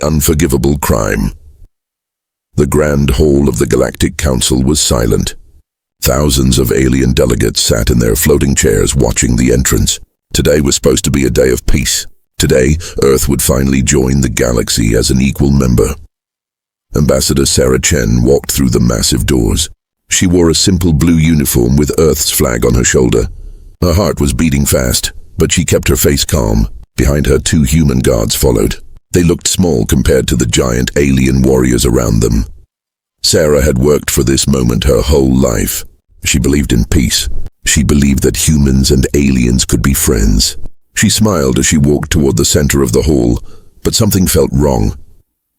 unforgivable crime. The Grand Hall of the Galactic Council was silent. Thousands of alien delegates sat in their floating chairs watching the entrance. Today was supposed to be a day of peace. Today, Earth would finally join the galaxy as an equal member. Ambassador Sarah Chen walked through the massive doors. She wore a simple blue uniform with Earth's flag on her shoulder. Her heart was beating fast, but she kept her face calm. Behind her, 2 human guards followed. They looked small compared to the giant alien warriors around them. Sarah had worked for this moment her whole life. She believed in peace. She believed that humans and aliens could be friends. She smiled as she walked toward the center of the hall, but something felt wrong.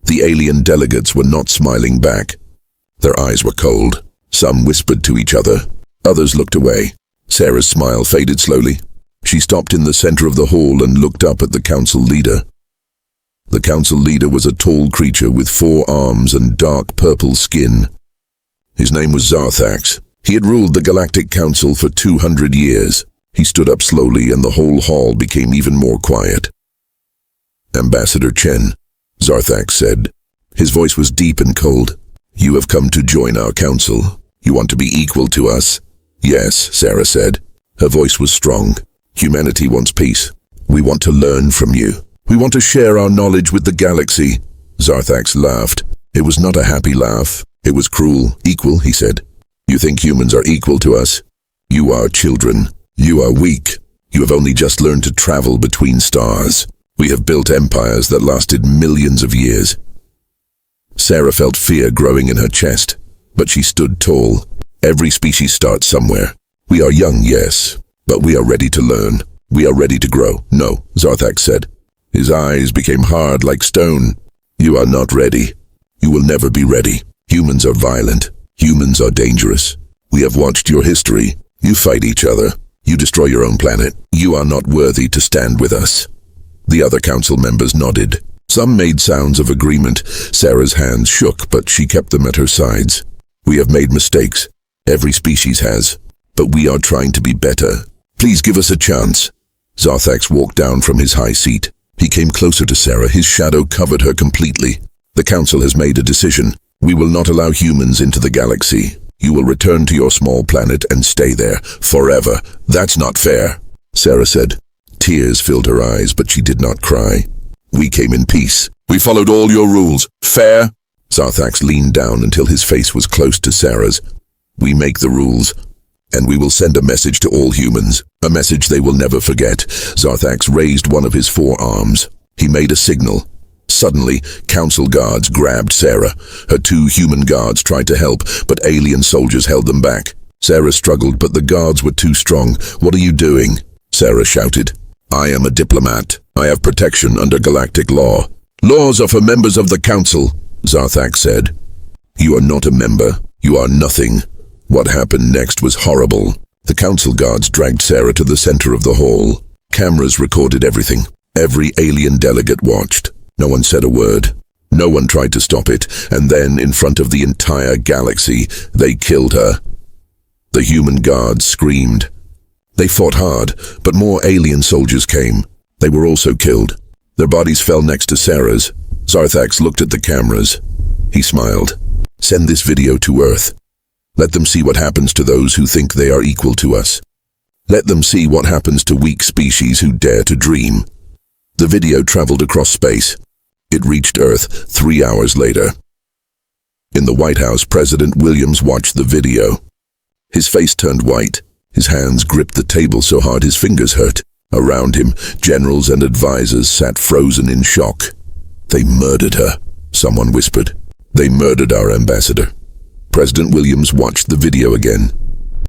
The alien delegates were not smiling back. Their eyes were cold. Some whispered to each other. Others looked away. Sarah's smile faded slowly. She stopped in the center of the hall and looked up at the council leader. The council leader was a tall creature with 4 arms and dark purple skin. His name was Zarthax. He had ruled the Galactic Council for 200 years. He stood up slowly and the whole hall became even more quiet. "Ambassador Chen," Zarthax said. His voice was deep and cold. "You have come to join our council. You want to be equal to us?" "Yes," Sarah said. Her voice was strong. "Humanity wants peace. We want to learn from you. We want to share our knowledge with the galaxy." Zarthax laughed. It was not a happy laugh. It was cruel. "Equal," he said. "You think humans are equal to us? You are children. You are weak. You have only just learned to travel between stars. We have built empires that lasted millions of years." Sarah felt fear growing in her chest, but she stood tall. Every species starts somewhere. We are young, yes, but we are ready to learn. We are ready to grow. "No," Zarthax said. His eyes became hard like stone. "You are not ready. You will never be ready. Humans are violent. Humans are dangerous. We have watched your history. You fight each other. You destroy your own planet. You are not worthy to stand with us." The other council members nodded. Some made sounds of agreement. Sarah's hands shook, but she kept them at her sides. "We have made mistakes. Every species has. But we are trying to be better. Please give us a chance." Zarthax walked down from his high seat. He came closer to Sarah. His shadow covered her completely. "The council has made a decision. We will not allow humans into the galaxy. You will return to your small planet and stay there forever. That's not fair," Sarah said. Tears filled her eyes, but she did not cry. "We came in peace. We followed all your rules. Fair?" Zarthax leaned down until his face was close to Sarah's. "We make the rules, and we will send a message to all humans. A message they will never forget." Zarthax raised one of his 4 arms. He made a signal. Suddenly, council guards grabbed Sarah. Her 2 human guards tried to help, but alien soldiers held them back. Sarah struggled, but the guards were too strong. "What are you doing?" Sarah shouted. "I am a diplomat. I have protection under galactic law." "Laws are for members of the council," Zarthax said. "You are not a member. You are nothing." What happened next was horrible. The council guards dragged Sarah to the center of the hall. Cameras recorded everything. Every alien delegate watched. No one said a word. No one tried to stop it. And then, in front of the entire galaxy, they killed her. The human guards screamed. They fought hard, but more alien soldiers came. They were also killed. Their bodies fell next to Sarah's. Zarthax looked at the cameras. He smiled. "Send this video to Earth. Let them see what happens to those who think they are equal to us. Let them see what happens to weak species who dare to dream." The video traveled across space. It reached Earth 3 hours later. In the White House, President Williams watched the video. His face turned white. His hands gripped the table so hard his fingers hurt. Around him, generals and advisors sat frozen in shock. "They murdered her," someone whispered. "They murdered our ambassador." President Williams watched the video again.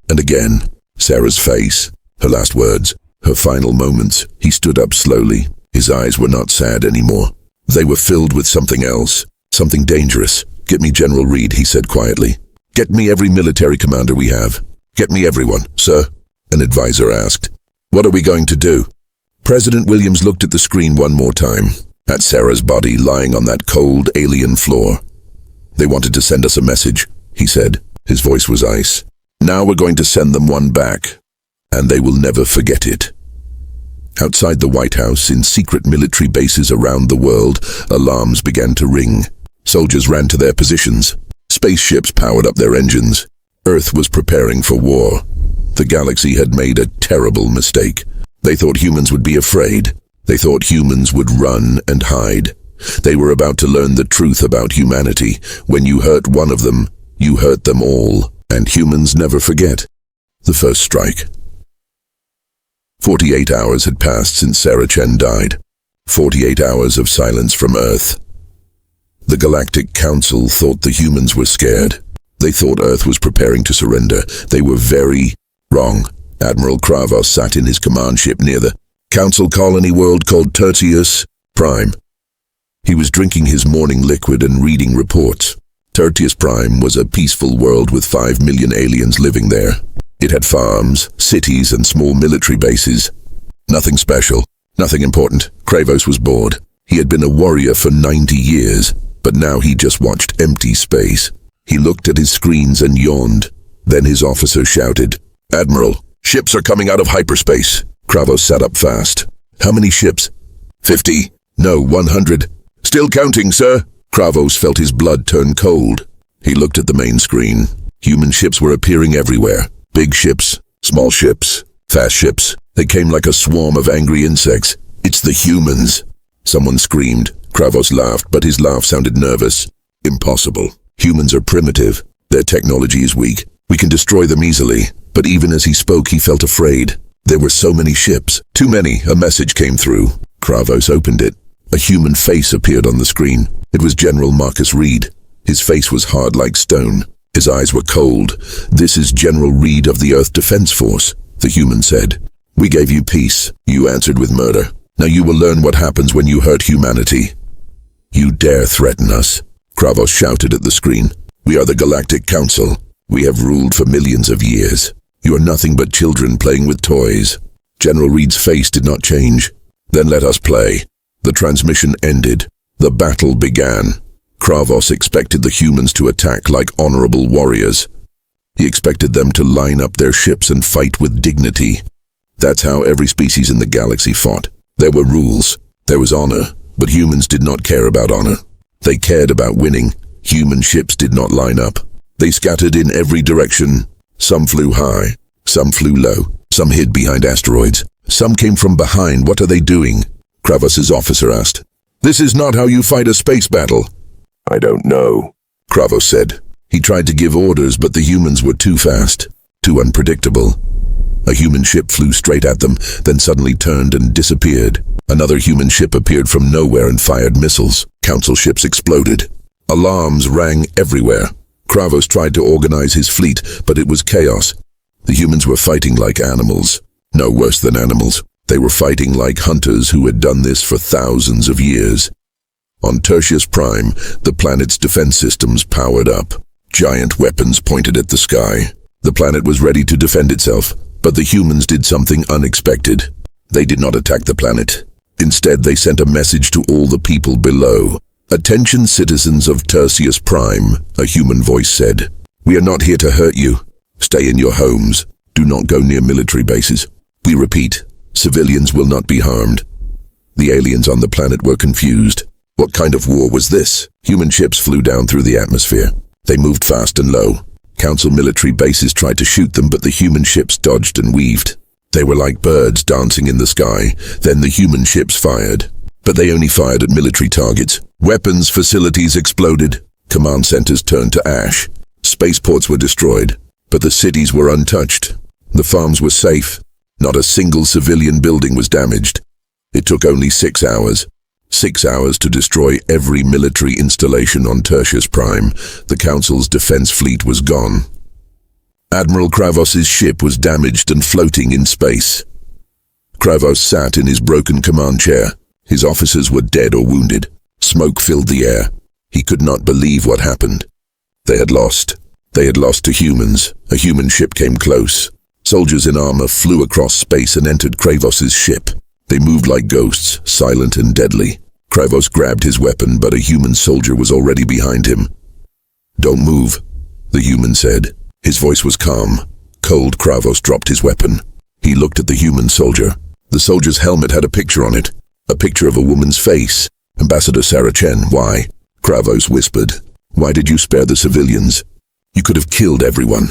And again. Sarah's face, her last words, her final moments. He stood up slowly. His eyes were not sad anymore. They were filled with something else, something dangerous. "Get me General Reed," he said quietly. "Get me every military commander we have. Get me everyone." "Sir?" an advisor asked. "What are we going to do?" President Williams looked at the screen one more time, at Sarah's body lying on that cold alien floor. "They wanted to send us a message," he said. His voice was ice. "Now we're going to send them one back, and they will never forget it." Outside the White House, in secret military bases around the world, alarms began to ring. Soldiers ran to their positions. Spaceships powered up their engines. Earth was preparing for war. The galaxy had made a terrible mistake. They thought humans would be afraid. They thought humans would run and hide. They were about to learn the truth about humanity. When you hurt one of them, you hurt them all. And humans never forget. The first strike. 48 hours had passed since Sarah Chen died. 48 hours of silence from Earth. The Galactic Council thought the humans were scared. They thought Earth was preparing to surrender. They were very wrong. Admiral Kravos sat in his command ship near the Council colony world called Tertius Prime. He was drinking his morning liquid and reading reports. Tertius Prime was a peaceful world with 5 million aliens living there. It had farms, cities, and small military bases. Nothing special, nothing important. Kravos was bored. He had been a warrior for 90 years, but now he just watched empty space. He looked at his screens and yawned. Then his officer shouted, "Admiral, ships are coming out of hyperspace." Kravos sat up fast. "How many ships?" 50. "No, 100. "Still counting, sir." Kravos felt his blood turn cold. He looked at the main screen. Human ships were appearing everywhere. Big ships, small ships, fast ships. They came like a swarm of angry insects. "It's the humans." Someone screamed. Kravos laughed, but his laugh sounded nervous. "Impossible. Humans are primitive. Their technology is weak. We can destroy them easily." But even as he spoke, he felt afraid. There were so many ships. Too many. A message came through. Kravos opened it. A human face appeared on the screen. It was General Marcus Reed. His face was hard like stone. His eyes were cold. "This is General Reed of the Earth Defense Force," the human said. "We gave you peace. You answered with murder. Now you will learn what happens when you hurt humanity." "You dare threaten us?" Kravos shouted at the screen. "We are the Galactic Council. We have ruled for millions of years. You are nothing but children playing with toys." General Reed's face did not change. "Then let us play." The transmission ended. The battle began. Kravos expected the humans to attack like honorable warriors. He expected them to line up their ships and fight with dignity. That's how every species in the galaxy fought. There were rules. There was honor. But humans did not care about honor. They cared about winning. Human ships did not line up. They scattered in every direction. Some flew high. Some flew low. Some hid behind asteroids. Some came from behind. "What are they doing?" Kravos's officer asked. "This is not how you fight a space battle." "I don't know," Kravos said. He tried to give orders, but the humans were too fast, too unpredictable. A human ship flew straight at them, then suddenly turned and disappeared. Another human ship appeared from nowhere and fired missiles. Council ships exploded. Alarms rang everywhere. Kravos tried to organize his fleet, but it was chaos. The humans were fighting like animals. No, worse than animals. They were fighting like hunters who had done this for thousands of years. On Tertius Prime, the planet's defense systems powered up. Giant weapons pointed at the sky. The planet was ready to defend itself, but the humans did something unexpected. They did not attack the planet. Instead, they sent a message to all the people below. "Attention, citizens of Tertius Prime," a human voice said. "We are not here to hurt you. Stay in your homes. Do not go near military bases. We repeat, civilians will not be harmed." The aliens on the planet were confused. What kind of war was this? Human ships flew down through the atmosphere. They moved fast and low. Council military bases tried to shoot them, but the human ships dodged and weaved. They were like birds dancing in the sky. Then the human ships fired. But they only fired at military targets. Weapons facilities exploded. Command centers turned to ash. Spaceports were destroyed. But the cities were untouched. The farms were safe. Not a single civilian building was damaged. It took only 6 hours. 6 hours to destroy every military installation on Tertius Prime. The Council's defense fleet was gone. Admiral Kravos's ship was damaged and floating in space. Kravos sat in his broken command chair. His officers were dead or wounded. Smoke filled the air. He could not believe what happened. They had lost. They had lost to humans. A human ship came close. Soldiers in armor flew across space and entered Kravos's ship. They moved like ghosts, silent and deadly. Kravos grabbed his weapon, but a human soldier was already behind him. "Don't move," the human said. His voice was calm. Cold, Kravos dropped his weapon. He looked at the human soldier. The soldier's helmet had a picture on it. A picture of a woman's face. Ambassador Sarah Chen, why? Kravos whispered. Why did you spare the civilians? You could have killed everyone.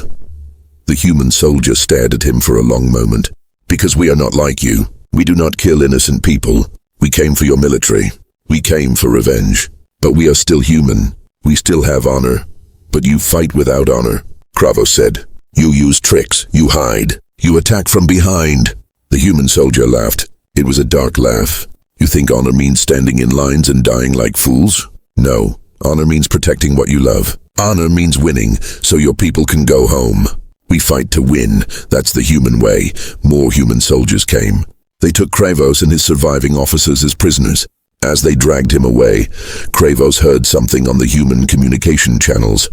The human soldier stared at him for a long moment. Because we are not like you. We do not kill innocent people. We came for your military. We came for revenge. But we are still human. We still have honor. But you fight without honor. Kravos said. You use tricks. You hide. You attack from behind. The human soldier laughed. It was a dark laugh. You think honor means standing in lines and dying like fools? No. Honor means protecting what you love. Honor means winning, so your people can go home. We fight to win. That's the human way. More human soldiers came. They took Kravos and his surviving officers as prisoners. As they dragged him away, Kravos heard something on the human communication channels.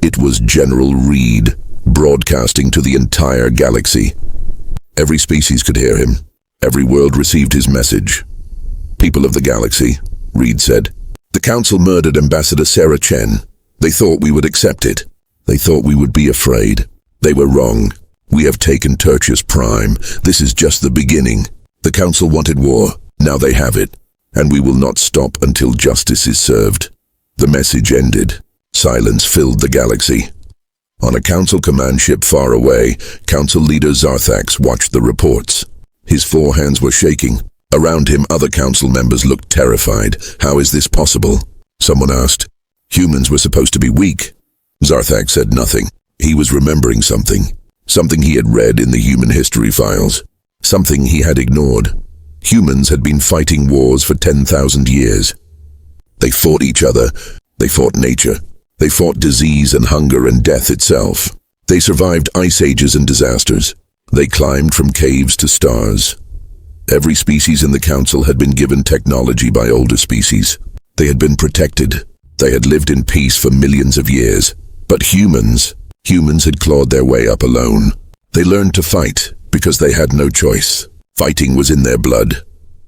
It was General Reed, broadcasting to the entire galaxy. Every species could hear him. Every world received his message. People of the galaxy, Reed said. The Council murdered Ambassador Sarah Chen. They thought we would accept it. They thought we would be afraid. They were wrong. We have taken Tertius Prime. This is just the beginning. The Council wanted war. Now they have it. And we will not stop until justice is served. The message ended. Silence filled the galaxy. On a Council command ship far away, Council leader Zarthax watched the reports. His four hands were shaking. Around him, other Council members looked terrified. How is this possible? Someone asked. Humans were supposed to be weak. Zarthax said nothing. He was remembering something. Something he had read in the human history files. Something he had ignored. Humans had been fighting wars for 10,000 years. They fought each other. They fought nature. They fought disease and hunger and death itself. They survived ice ages and disasters. They climbed from caves to stars. Every species in the Council had been given technology by older species. They had been protected. They had lived in peace for millions of years. But humans had clawed their way up alone. They learned to fight because they had no choice. Fighting was in their blood.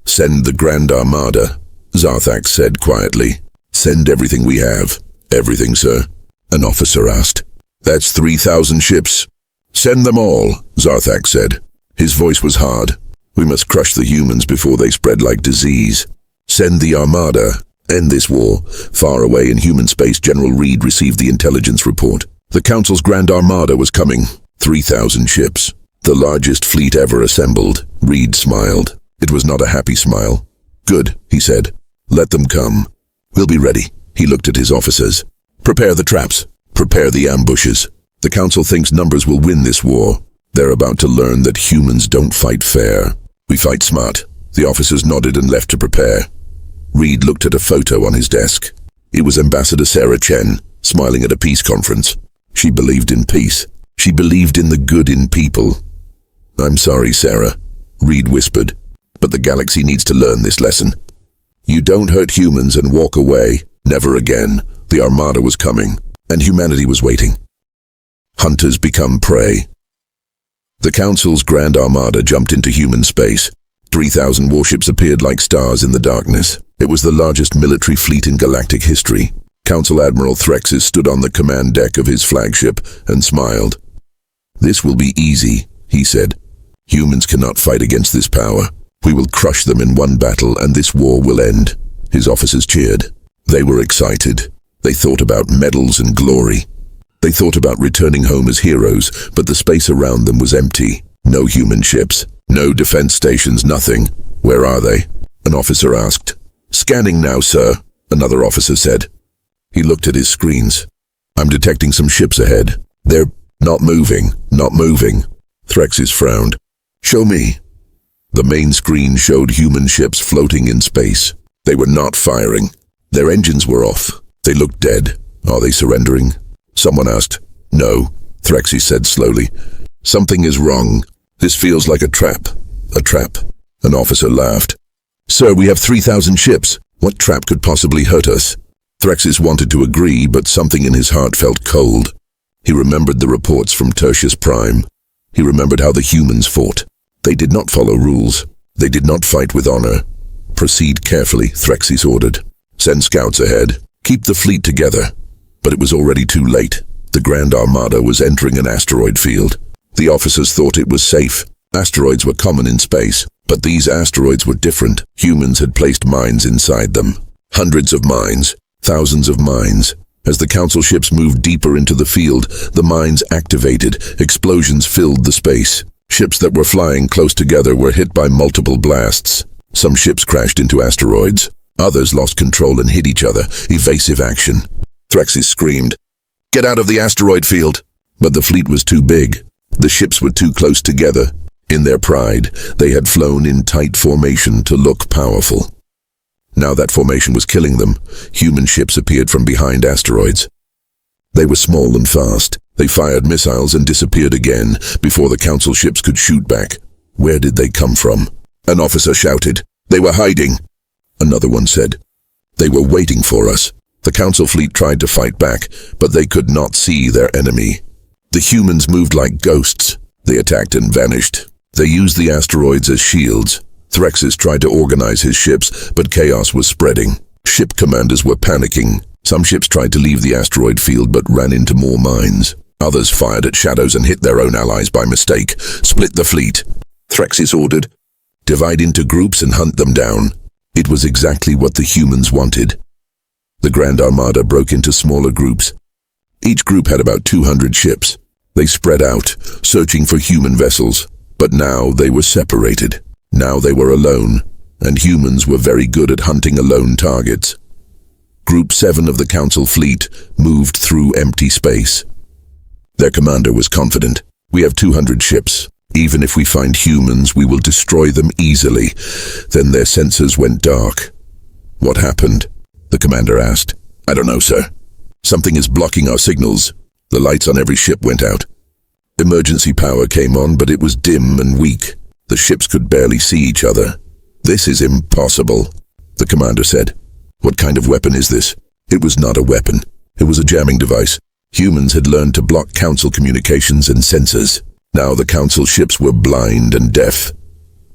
Send the Grand Armada, Zarthax said quietly. Send everything we have. Everything, sir? An officer asked. That's 3,000 ships. Send them all, Zarthax said. His voice was hard. We must crush the humans before they spread like disease. Send the Armada. End this war. Far away in human space, General Reed received the intelligence report. The Council's Grand Armada was coming. 3,000 ships. The largest fleet ever assembled. Reed smiled. It was not a happy smile. Good, he said. Let them come. We'll be ready. He looked at his officers. Prepare the traps. Prepare the ambushes. The Council thinks numbers will win this war. They're about to learn that humans don't fight fair. We fight smart. The officers nodded and left to prepare. Reed looked at a photo on his desk. It was Ambassador Sarah Chen, smiling at a peace conference. She believed in peace. She believed in the good in people. I'm sorry, Sarah, Reed whispered, but the galaxy needs to learn this lesson. You don't hurt humans and walk away. Never again. The Armada was coming, and humanity was waiting. Hunters become prey. The Council's Grand Armada jumped into human space. 3,000 warships appeared like stars in the darkness. It was the largest military fleet in galactic history. Council Admiral Threxis stood on the command deck of his flagship and smiled. This will be easy, he said. Humans cannot fight against this power. We will crush them in one battle and this war will end. His officers cheered. They were excited. They thought about medals and glory. They thought about returning home as heroes, but the space around them was empty. No human ships. No defense stations, nothing. Where are they? An officer asked. Scanning now, sir, another officer said. He looked at his screens. I'm detecting some ships ahead. They're not moving. Threxis frowned. Show me. The main screen showed human ships floating in space. They were not firing. Their engines were off. They looked dead. Are they surrendering? Someone asked. No, Threxis said slowly. Something is wrong. This feels like a trap. A trap. An officer laughed. Sir, we have 3,000 ships. What trap could possibly hurt us? Threxis wanted to agree, but something in his heart felt cold. He remembered the reports from Tertius Prime. He remembered how the humans fought. They did not follow rules. They did not fight with honor. Proceed carefully, Threxis ordered. Send scouts ahead. Keep the fleet together. But it was already too late. The Grand Armada was entering an asteroid field. The officers thought it was safe. Asteroids were common in space, But these asteroids were different. Humans had placed mines inside them. Hundreds of mines, thousands of mines. As the Council ships moved deeper into the field, the mines activated. Explosions filled the space. Ships that were flying close together were hit by multiple blasts. Some ships crashed into asteroids. Others lost control and hit each other. Evasive action. Threxis screamed, "Get out of the asteroid field!" But the fleet was too big. The ships were too close together. In their pride, they had flown in tight formation to look powerful. Now that formation was killing them. Human ships appeared from behind asteroids. They were small and fast. They fired missiles and disappeared again before the Council ships could shoot back. Where did they come from? An officer shouted, "They were hiding." Another one said, "They were waiting for us." The Council fleet tried to fight back, but they could not see their enemy. The humans moved like ghosts. They attacked and vanished. They used the asteroids as shields. Threxis tried to organize his ships, but chaos was spreading. Ship commanders were panicking. Some ships tried to leave the asteroid field but ran into more mines. Others fired at shadows and hit their own allies by mistake. "Split the fleet," Threxis ordered. "Divide into groups and hunt them down." It was exactly what the humans wanted. The Grand Armada broke into smaller groups. Each group had about 200 ships. They spread out, searching for human vessels. But now they were separated. Now they were alone, and humans were very good at hunting alone targets. Group 7 of the Council fleet moved through empty space. Their commander was confident. "We have 200 ships. Even if we find humans, we will destroy them easily." Then their sensors went dark. "What happened?" the commander asked. "I don't know, sir. Something is blocking our signals." The lights on every ship went out. Emergency power came on, but it was dim and weak. The ships could barely see each other. "This is impossible," the commander said. "What kind of weapon is this?" It was not a weapon. It was a jamming device. Humans had learned to block Council communications and sensors. Now the Council ships were blind and deaf.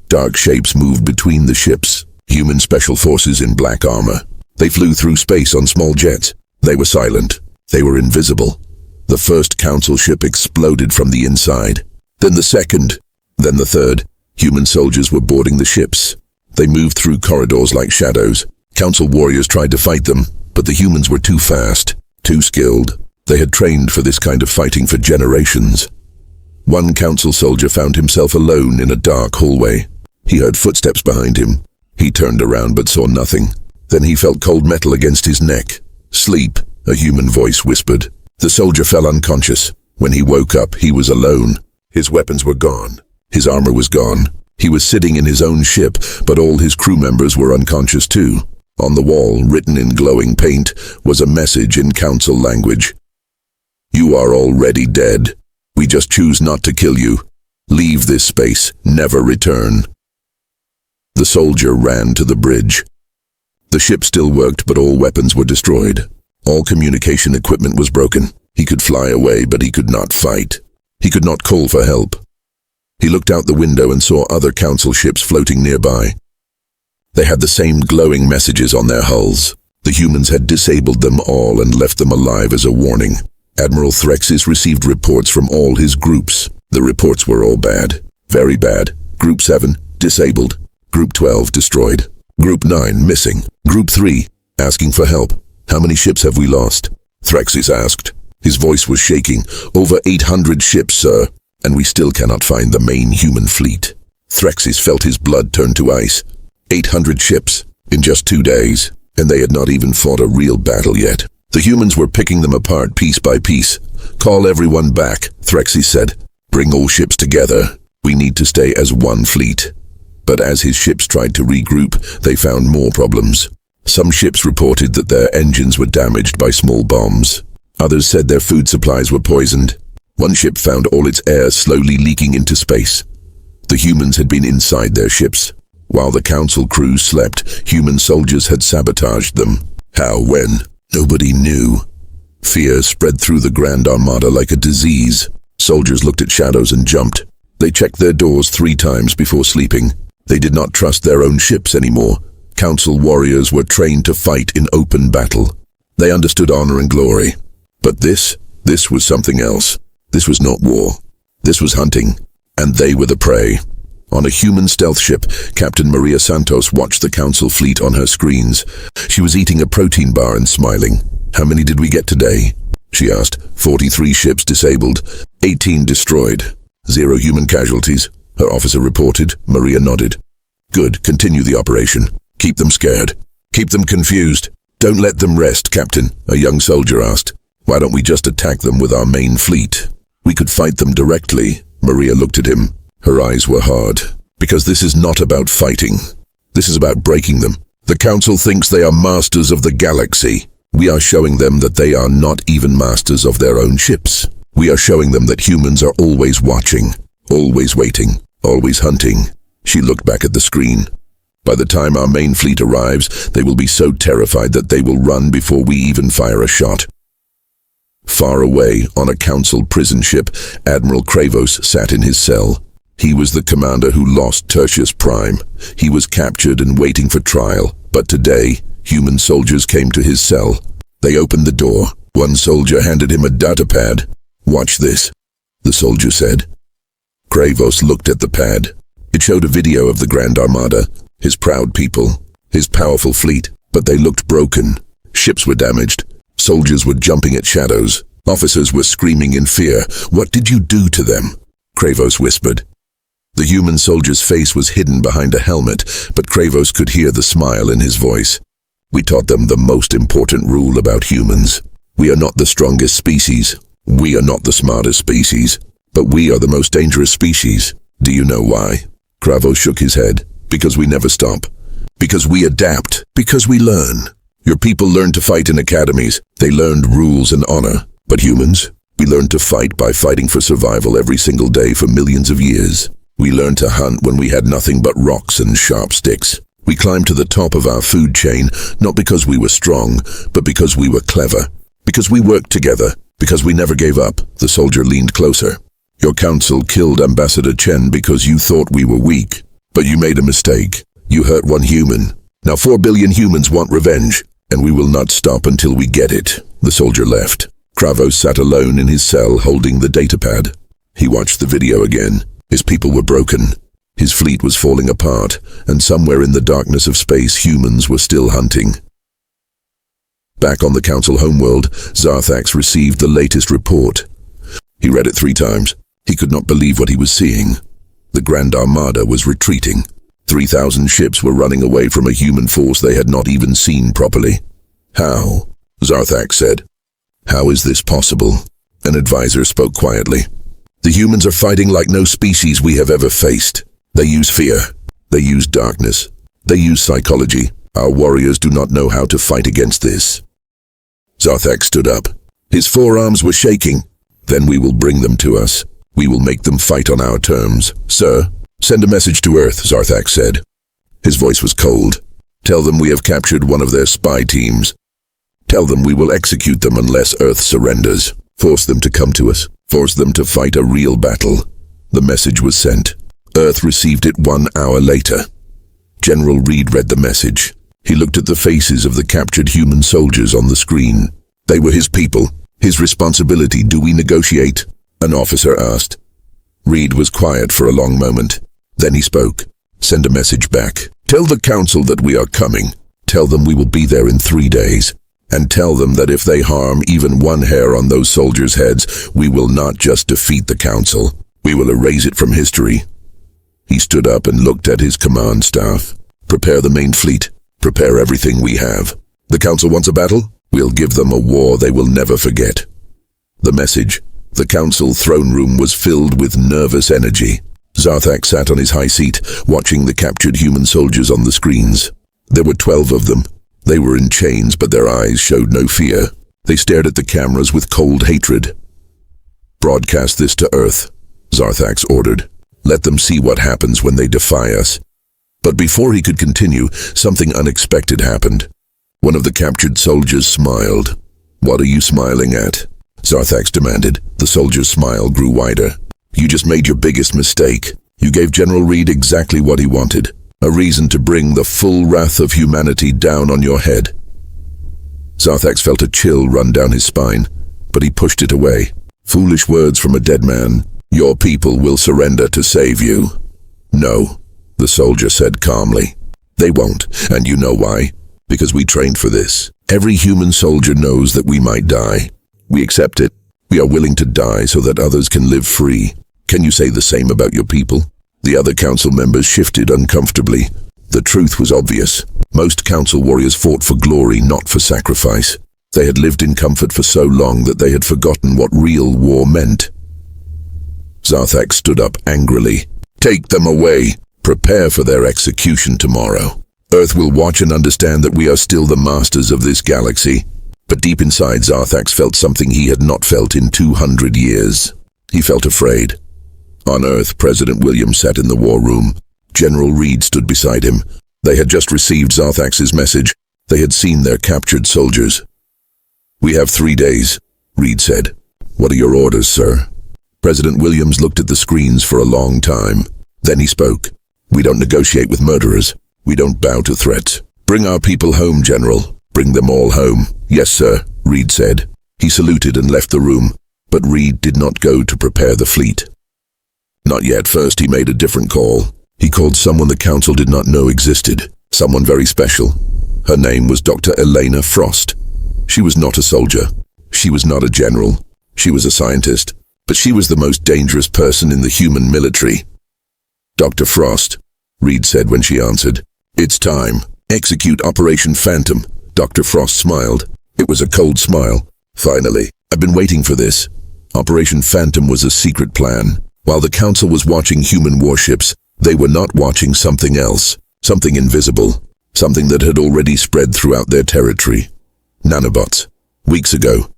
Dark shapes moved between the ships. Human special forces in black armor. They flew through space on small jets. They were silent. They were invisible. The first Council ship exploded from the inside. Then the second. Then the third. Human soldiers were boarding the ships. They moved through corridors like shadows. Council warriors tried to fight them, but the humans were too fast, too skilled. They had trained for this kind of fighting for generations. One Council soldier found himself alone in a dark hallway. He heard footsteps behind him. He turned around but saw nothing. Then he felt cold metal against his neck. "Sleep," a human voice whispered. The soldier fell unconscious. When he woke up, he was alone. His weapons were gone. His armor was gone. He was sitting in his own ship, but all his crew members were unconscious too. On the wall, written in glowing paint, was a message in Council language. "You are already dead. We just choose not to kill you. Leave this space. Never return." The soldier ran to the bridge. The ship still worked, but all weapons were destroyed. All communication equipment was broken. He could fly away, but he could not fight. He could not call for help. He looked out the window and saw other Council ships floating nearby. They had the same glowing messages on their hulls. The humans had disabled them all and left them alive as a warning. Admiral Threxis received reports from all his groups. The reports were all bad. Very bad. Group 7, disabled. Group 12, destroyed. Group 9, missing. Group 3, asking for help. "How many ships have we lost?" Threxis asked. His voice was shaking. "Over 800 ships, sir, and we still cannot find the main human fleet." Threxis felt his blood turn to ice. 800 ships in just 2 days, and they had not even fought a real battle yet. The humans were picking them apart piece by piece. "Call everyone back," Threxis said. "Bring all ships together. We need to stay as one fleet." But as his ships tried to regroup, they found more problems. Some ships reported that their engines were damaged by small bombs. Others said their food supplies were poisoned. One ship found all its air slowly leaking into space. The humans had been inside their ships. While the Council crews slept, human soldiers had sabotaged them. How, when? Nobody knew. Fear spread through the Grand Armada like a disease. Soldiers looked at shadows and jumped. They checked their doors 3 times before sleeping. They did not trust their own ships anymore. Council warriors were trained to fight in open battle. They understood honor and glory. But this was something else. This was not war. This was hunting. And they were the prey. On a human stealth ship, Captain Maria Santos watched the Council fleet on her screens. She was eating a protein bar and smiling. "How many did we get today?" she asked. 43 ships disabled, 18 destroyed. 0 human casualties, her officer reported. Maria nodded. "Good, continue the operation. Keep them scared. Keep them confused. Don't let them rest, Captain," a young soldier asked. "Why don't we just attack them with our main fleet? We could fight them directly." Maria looked at him. Her eyes were hard. "Because this is not about fighting. This is about breaking them. The Council thinks they are masters of the galaxy. We are showing them that they are not even masters of their own ships. We are showing them that humans are always watching, always waiting, always hunting." She looked back at the screen. "By the time our main fleet arrives, they will be so terrified that they will run before we even fire a shot." Far away, on a Council prison ship, Admiral Kravos sat in his cell. He was the commander who lost Tertius Prime. He was captured and waiting for trial. But today, human soldiers came to his cell. They opened the door. One soldier handed him a datapad. "Watch this," the soldier said. Kravos looked at the pad. It showed a video of the Grand Armada, his proud people, his powerful fleet, but they looked broken. Ships were damaged. Soldiers were jumping at shadows. Officers were screaming in fear. "What did you do to them?" Kravos whispered. The human soldier's face was hidden behind a helmet, but Kravos could hear the smile in his voice. "We taught them the most important rule about humans. We are not the strongest species. We are not the smartest species. But we are the most dangerous species. Do you know why?" Kravos shook his head. "Because we never stop. Because we adapt. Because we learn. Your people learned to fight in academies. They learned rules and honor. But humans, we learned to fight by fighting for survival every single day for millions of years. We learned to hunt when we had nothing but rocks and sharp sticks. We climbed to the top of our food chain, not because we were strong, but because we were clever. Because we worked together. Because we never gave up." The soldier leaned closer. "Your council killed Ambassador Chen because you thought we were weak. But you made a mistake. You hurt one human. Now 4 billion humans want revenge, and we will not stop until we get it." The soldier left. Kravos sat alone in his cell holding the datapad. He watched the video again. His people were broken. His fleet was falling apart, and somewhere in the darkness of space, humans were still hunting. Back on the Council homeworld, Zarthax received the latest report. He read it 3 times. He could not believe what he was seeing. The Grand Armada was retreating. 3,000 ships were running away from a human force they had not even seen properly. "How?" Zarthax said. "How is this possible?" An advisor spoke quietly. "The humans are fighting like no species we have ever faced. They use fear. They use darkness. They use psychology. Our warriors do not know how to fight against this." Zarthax stood up. His forearms were shaking. "Then we will bring them to us. We will make them fight on our terms." "Sir, send a message to Earth," Zarthax said. His voice was cold. "Tell them we have captured one of their spy teams. Tell them we will execute them unless Earth surrenders. Force them to come to us. Force them to fight a real battle." The message was sent. Earth received it 1 hour later. General Reed read the message. He looked at the faces of the captured human soldiers on the screen. They were his people. His responsibility. "Do we negotiate?" an officer asked. Reed was quiet for a long moment. Then he spoke. "Send a message back. Tell the Council that we are coming. Tell them we will be there in 3 days. And tell them that if they harm even 1 hair on those soldiers' heads, we will not just defeat the Council. We will erase it from history." He stood up and looked at his command staff. "Prepare the main fleet. Prepare everything we have. The Council wants a battle? We'll give them a war they will never forget." The message. The Council throne room was filled with nervous energy. Zarthax sat on his high seat, watching the captured human soldiers on the screens. There were 12 of them. They were in chains, but their eyes showed no fear. They stared at the cameras with cold hatred. "Broadcast this to Earth," Zarthax ordered. "Let them see what happens when they defy us." But before he could continue, something unexpected happened. One of the captured soldiers smiled. "What are you smiling at?" Zarthax demanded. The soldier's smile grew wider. "You just made your biggest mistake. You gave General Reed exactly what he wanted. A reason to bring the full wrath of humanity down on your head." Zarthax felt a chill run down his spine, but he pushed it away. "Foolish words from a dead man. Your people will surrender to save you." No, the soldier said calmly. They won't, and you know why? Because we trained for this. Every human soldier knows that we might die. We accept it. We are willing to die so that others can live free. Can you say the same about your people? The other council members shifted uncomfortably. The truth was obvious. Most council warriors fought for glory, not for sacrifice. They had lived in comfort for so long that they had forgotten what real war meant. Zarthak stood up angrily. Take them away. Prepare for their execution tomorrow. Earth will watch and understand that we are still the masters of this galaxy. But deep inside, Zarthax felt something he had not felt in 200 years. He felt afraid. On Earth, President William sat in the war room. General Reed stood beside him. They had just received Zarthax's message. They had seen their captured soldiers. We have 3 days, Reed said. What are your orders, sir? President Williams looked at the screens for a long time. Then he spoke. We don't negotiate with murderers. We don't bow to threats. Bring our people home, General. Bring them all home. Yes, sir, Reed said. He saluted and left the room, but Reed did not go to prepare the fleet. Not yet. First, he made a different call. He called someone the council did not know existed. Someone very special. Her name was Dr. Elena Frost. She was not a soldier. She was not a general. She was a scientist. But she was the most dangerous person in the human military. Dr. Frost, Reed said when she answered. It's time. Execute Operation Phantom. Dr. Frost smiled. It was a cold smile. Finally, I've been waiting for this. Operation Phantom was a secret plan. While the council was watching human warships, they were not watching something else. Something invisible. Something that had already spread throughout their territory. Nanobots. Weeks ago,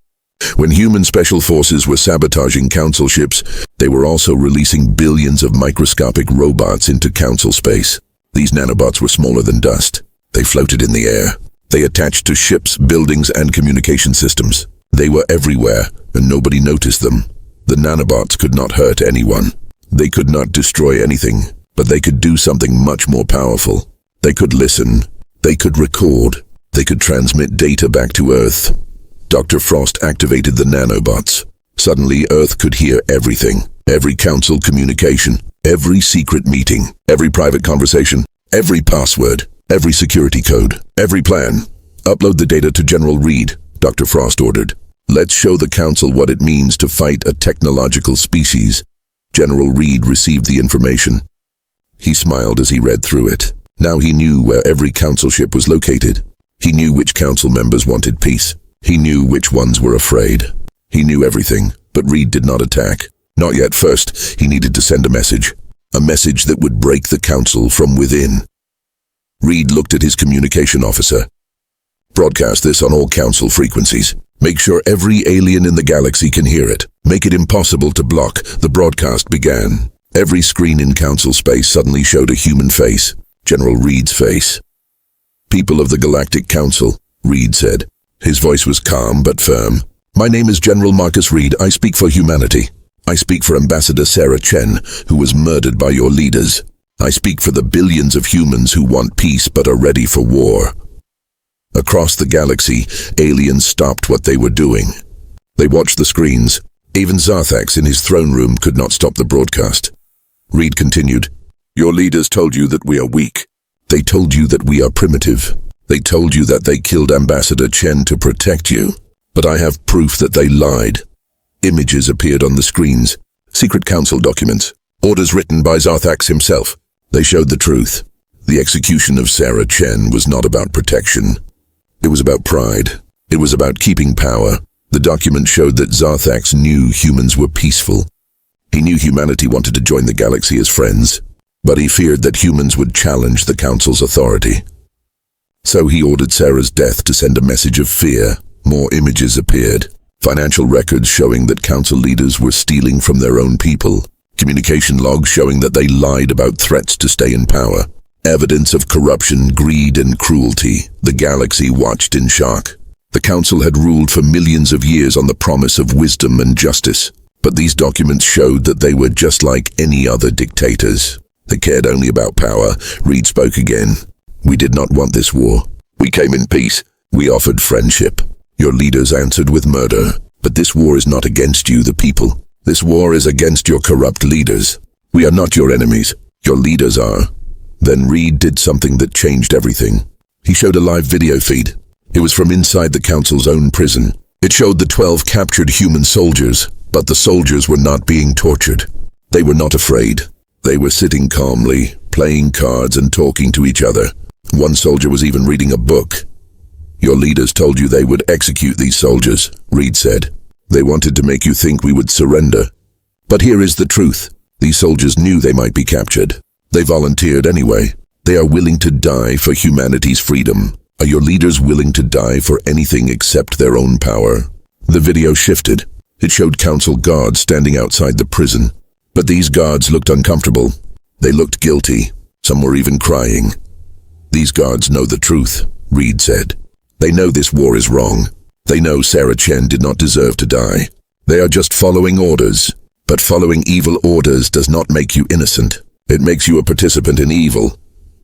when human special forces were sabotaging council ships, they were also releasing billions of microscopic robots into council space. These nanobots were smaller than dust. They floated in the air. They attached to ships, buildings, and communication systems. They were everywhere, and nobody noticed them. The nanobots could not hurt anyone. They could not destroy anything, but they could do something much more powerful. They could listen. They could record. They could transmit data back to Earth. Dr. Frost activated the nanobots. Suddenly, Earth could hear everything. Every council communication, every secret meeting, every private conversation, every password, every security code, every plan. Upload the data to General Reed, Dr. Frost ordered. Let's show the council what it means to fight a technological species. General Reed received the information. He smiled as he read through it. Now he knew where every council ship was located. He knew which council members wanted peace. He knew which ones were afraid. He knew everything, but Reed did not attack. Not yet. First, he needed to send a message. A message that would break the council from within. Reed looked at his communication officer. Broadcast this on all council frequencies. Make sure every alien in the galaxy can hear it. Make it impossible to block. The broadcast began. Every screen in council space suddenly showed a human face. General Reed's face. People of the Galactic Council, Reed said. His voice was calm but firm. My name is General Marcus Reed. I speak for humanity. I speak for Ambassador Sarah Chen, who was murdered by your leaders. I speak for the billions of humans who want peace but are ready for war. Across the galaxy, aliens stopped what they were doing. They watched the screens. Even Zarthax in his throne room could not stop the broadcast. Reed continued, Your leaders told you that we are weak. They told you that we are primitive. They told you that they killed Ambassador Chen to protect you. But I have proof that they lied. Images appeared on the screens. Secret council documents. Orders written by Zarthax himself. They showed the truth. The execution of Sarah Chen was not about protection. It was about pride. It was about keeping power. The document showed that Zarthax knew humans were peaceful. He knew humanity wanted to join the galaxy as friends, but he feared that humans would challenge the council's authority. So he ordered Sarah's death to send a message of fear. More images appeared. Financial records showing that council leaders were stealing from their own people. Communication logs showing that they lied about threats to stay in power. Evidence of corruption, greed, and cruelty. The galaxy watched in shock. The council had ruled for millions of years on the promise of wisdom and justice. But these documents showed that they were just like any other dictators. They cared only about power. Reed spoke again. We did not want this war. We came in peace. We offered friendship. Your leaders answered with murder. But this war is not against you, the people. This war is against your corrupt leaders. We are not your enemies. Your leaders are. Then Reed did something that changed everything. He showed a live video feed. It was from inside the council's own prison. It showed the 12 captured human soldiers, but the soldiers were not being tortured. They were not afraid. They were sitting calmly, playing cards and talking to each other. One soldier was even reading a book. Your leaders told you they would execute these soldiers, Reed said. They wanted to make you think we would surrender. But here is the truth. These soldiers knew they might be captured. They volunteered anyway. They are willing to die for humanity's freedom. Are your leaders willing to die for anything except their own power? The video shifted. It showed council guards standing outside the prison. But these guards looked uncomfortable. They looked guilty. Some were even crying. These guards know the truth, Reed said. They know this war is wrong. They know Sarah Chen did not deserve to die. They are just following orders. But following evil orders does not make you innocent. It makes you a participant in evil.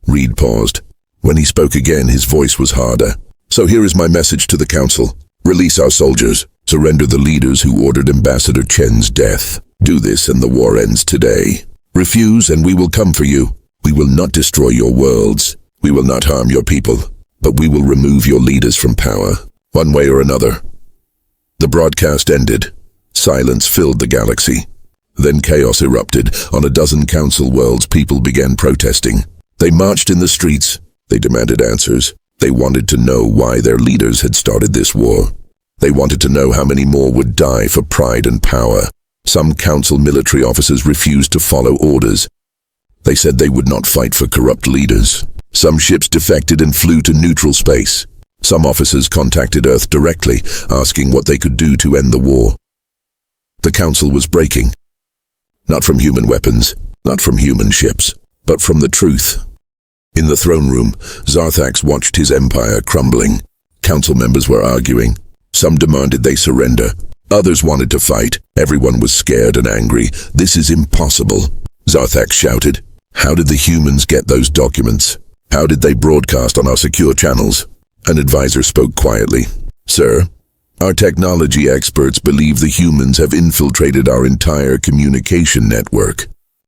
Reed paused. When he spoke again, his voice was harder. So here is my message to the council. Release our soldiers. Surrender the leaders who ordered Ambassador Chen's death. Do this and the war ends today. Refuse and we will come for you. We will not destroy your worlds. We will not harm your people. But we will remove your leaders from power, one way or another. The broadcast ended. Silence filled the galaxy. Then chaos erupted. On a dozen council worlds, people began protesting. They marched in the streets. They demanded answers. They wanted to know why their leaders had started this war. They wanted to know how many more would die for pride and power. Some council military officers refused to follow orders. They said they would not fight for corrupt leaders. Some ships defected and flew to neutral space. Some officers contacted Earth directly, asking what they could do to end the war. The council was breaking. Not from human weapons, not from human ships, but from the truth. In the throne room, Zarthax watched his empire crumbling. Council members were arguing. Some demanded they surrender. Others wanted to fight. Everyone was scared and angry. This is impossible, Zarthax shouted. How did the humans get those documents? How did they broadcast on our secure channels? An advisor spoke quietly. Sir, our technology experts believe the humans have infiltrated our entire communication network.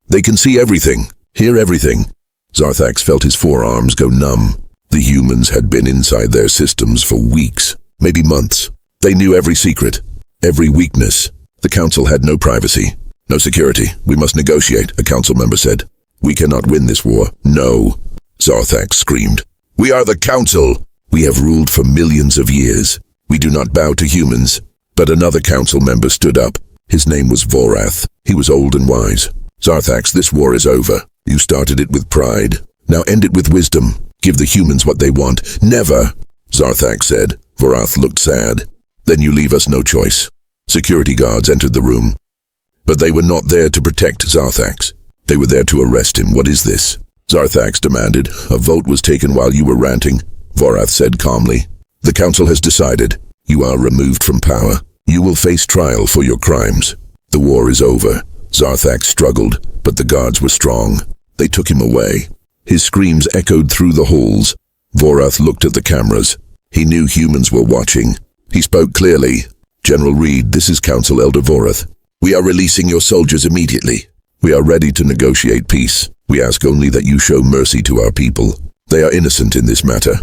They can see everything, hear everything. Zarthax felt his forearms go numb. The humans had been inside their systems for weeks, maybe months. They knew every secret, every weakness. The council had no privacy, no security. We must negotiate, a council member said. We cannot win this war. No, Zarthax screamed. We are the council. We have ruled for millions of years. We do not bow to humans. But another council member stood up. His name was Vorath. He was old and wise. Zarthax, this war is over. You started it with pride. Now end it with wisdom. Give the humans what they want. Never, Zarthax said. Vorath looked sad. Then you leave us no choice. Security guards entered the room. But they were not there to protect Zarthax. They were there to arrest him. What is this? Zarthax demanded. A vote was taken while you were ranting. Vorath said calmly. The council has decided. You are removed from power. You will face trial for your crimes. The war is over. Zarthax struggled, but the guards were strong. They took him away. His screams echoed through the halls. Vorath looked at the cameras. He knew humans were watching. He spoke clearly. General Reed, this is Council Elder Vorath. We are releasing your soldiers immediately. We are ready to negotiate peace. We ask only that you show mercy to our people. They are innocent in this matter.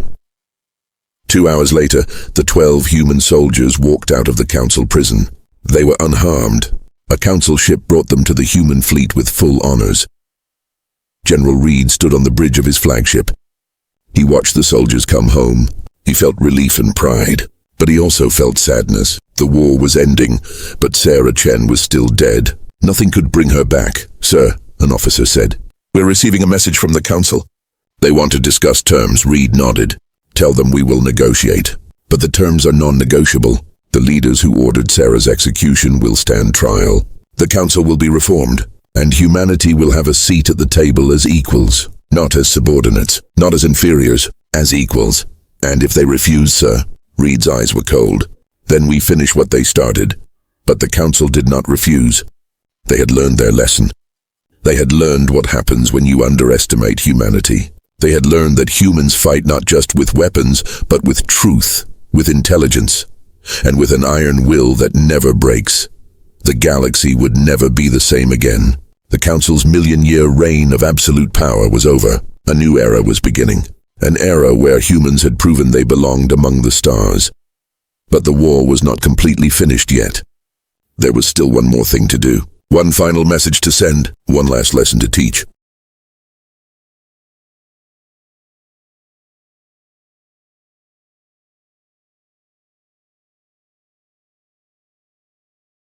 2 hours later, the 12 human soldiers walked out of the council prison. They were unharmed. A council ship brought them to the human fleet with full honors. General Reed stood on the bridge of his flagship. He watched the soldiers come home. He felt relief and pride, but he also felt sadness. The war was ending, but Sarah Chen was still dead. Nothing could bring her back. Sir, an officer said. We're receiving a message from the council. They want to discuss terms. Reed nodded. Tell them we will negotiate. But the terms are non-negotiable. The leaders who ordered Sarah's execution will stand trial. The council will be reformed, and humanity will have a seat at the table as equals, not as subordinates, not as inferiors, as equals. And if they refuse, sir, Reed's eyes were cold, then we finish what they started. But the council did not refuse. They had learned their lesson. They had learned what happens when you underestimate humanity. They had learned that humans fight not just with weapons, but with truth, with intelligence, and with an iron will that never breaks. The galaxy would never be the same again. The Council's million-year reign of absolute power was over. A new era was beginning. An era where humans had proven they belonged among the stars. But the war was not completely finished yet. There was still one more thing to do. One final message to send, one last lesson to teach.